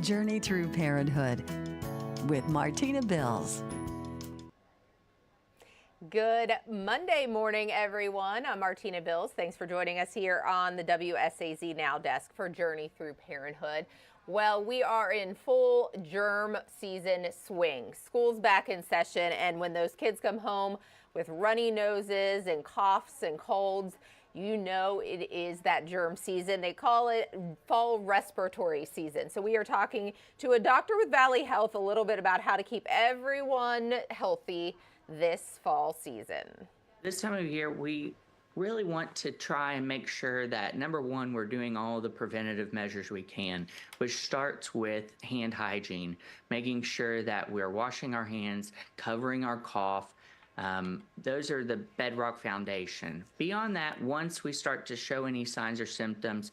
Journey Through Parenthood with Martina Bills. Good Monday morning, everyone. I'm Martina Bills. Thanks for joining us here on the WSAZ Now desk for Journey Through Parenthood. Well, we are in full germ season swing. School's back in session, and when those kids come home with runny noses and coughs and colds, you know it is that germ season. They call it fall respiratory season. So we are talking to a doctor with Valley Health a little bit about how to keep everyone healthy this fall season. This time of year, we really want to try and make sure that, number one, we're doing all the preventative measures we can, which starts with hand hygiene, making sure that we're washing our hands, covering our cough. Those are the bedrock foundation. Beyond that, once we start to show any signs or symptoms,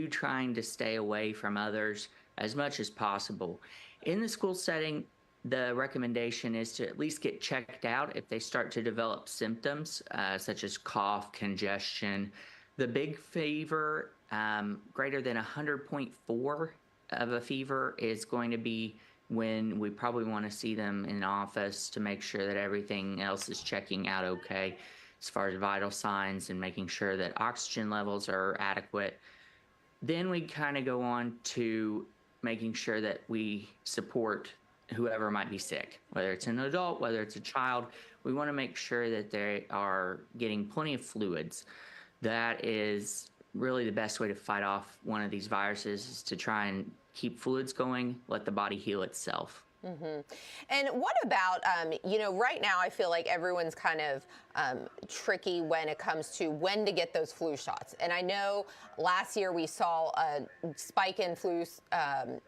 trying to stay away from others as much as possible. In the school setting, the recommendation is to at least get checked out if they start to develop symptoms such as cough, congestion. The big fever, greater than 100.4 of a fever, is going to be when we probably want to see them in office to make sure that everything else is checking out okay as far as vital signs and making sure that oxygen levels are adequate. Then we kind of go on to making sure that we support whoever might be sick, whether it's an adult, whether it's a child. We want to make sure that they are getting plenty of fluids. That is really the best way to fight off one of these viruses, is to try and keep fluids going, let the body heal itself. Mm-hmm. And what about, right now I feel like everyone's kind of tricky when it comes to when to get those flu shots. And I know last year we saw a spike in flu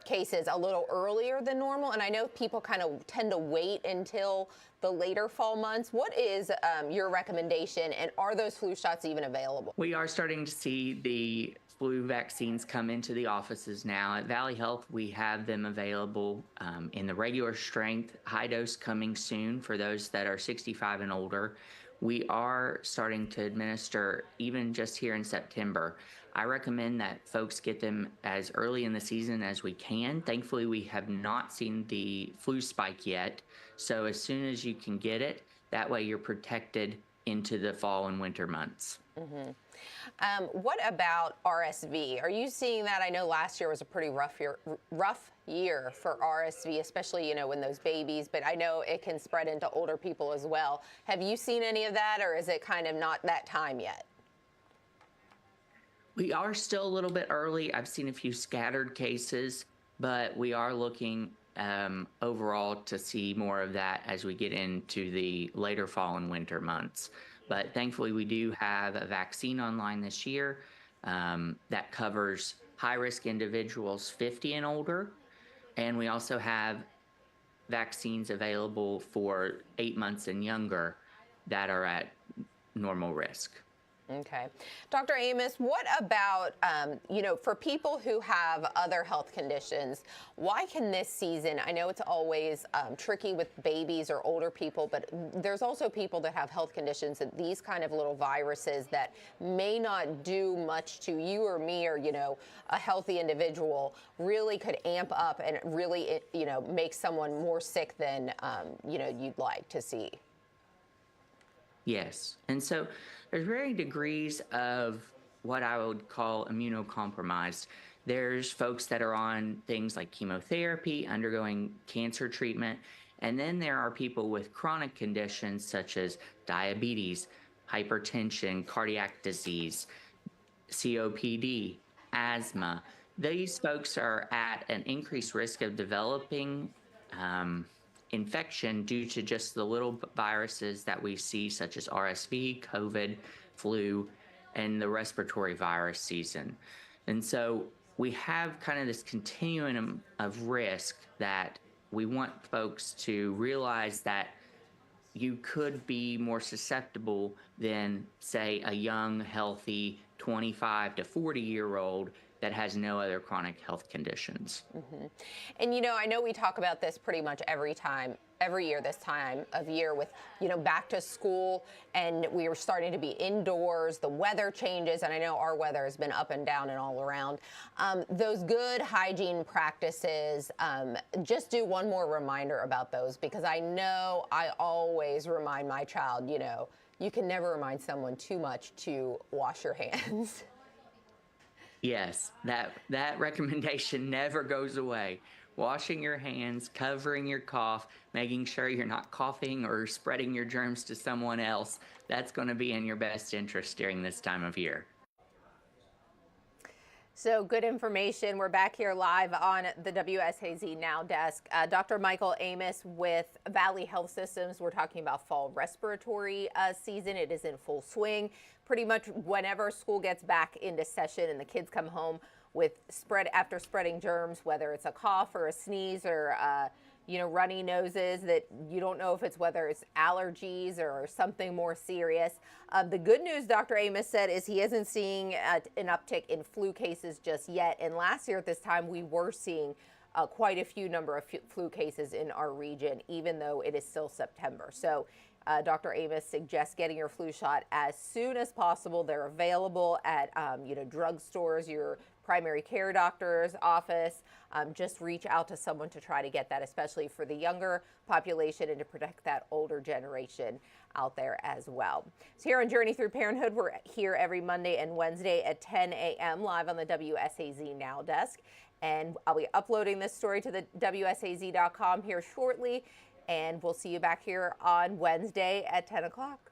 cases a little earlier than normal. And I know people kind of tend to wait until the later fall months. What is your recommendation, and are those flu shots even available? We are starting to see the flu vaccines come into the offices now. At Valley Health, we have them available in the regular strength, high dose coming soon for those that are 65 and older. We are starting to administer even just here in September. I recommend that folks get them as early in the season as we can. Thankfully, we have not seen the flu spike yet. So as soon as you can get it, that way you're protected into the fall and winter months. Mm-hmm. What about RSV? Are you seeing that? I know last year was a pretty rough year for RSV, especially, when those babies, but I know it can spread into older people as well. Have you seen any of that, or is it kind of not that time yet? We are still a little bit early. I've seen a few scattered cases, but we are looking overall to see more of that as we get into the later fall and winter months. But thankfully, we do have a vaccine online this year that covers high-risk individuals 50 and older. And we also have vaccines available for 8 months and younger that are at normal risk. Okay. Dr. Amos, what about, for people who have other health conditions, why can this season, I know it's always tricky with babies or older people, but there's also people that have health conditions that these kind of little viruses that may not do much to you or me or, a healthy individual really could amp up and really, make someone more sick than, you'd like to see. Yes. And so there's varying degrees of what I would call immunocompromised. There's folks that are on things like chemotherapy, undergoing cancer treatment. And then there are people with chronic conditions such as diabetes, hypertension, cardiac disease, COPD, asthma. These folks are at an increased risk of developing infection due to just the little viruses that we see, such as RSV, COVID, flu, and the respiratory virus season. And so we have kind of this continuum of risk that we want folks to realize that you could be more susceptible than, say, a young, healthy 25 to 40-year-old that has no other chronic health conditions. And I know we talk about this pretty much every year this time of year with, back to school, and we are starting to be indoors, the weather changes, and I know our weather has been up and down and all around. Those good hygiene practices, just do one more reminder about those, because I know I always remind my child, you can never remind someone too much to wash your hands. Yes, that recommendation never goes away. Washing your hands, covering your cough, making sure you're not coughing or spreading your germs to someone else. That's going to be in your best interest during this time of year. So good information. We're back here live on the WSAZ Now desk. Dr. Michael Amos with Valley Health Systems. We're talking about fall respiratory season. It is in full swing. Pretty much whenever school gets back into session and the kids come home with after spreading germs, whether it's a cough or a sneeze or runny noses that you don't know if it's whether it's allergies or something more serious. The good news, Dr. Amos said, is he isn't seeing an uptick in flu cases just yet. And last year at this time, we were seeing quite a few number of flu cases in our region, even though it is still September. So Dr. Amos suggests getting your flu shot as soon as possible. They're available at drugstores, your primary care doctor's office. Just reach out to someone to try to get that, especially for the younger population and to protect that older generation out there as well. So here on Journey Through Parenthood, we're here every Monday and Wednesday at 10 a.m. live on the WSAZ Now desk. And I'll be uploading this story to the WSAZ.com here shortly. And we'll see you back here on Wednesday at 10 o'clock.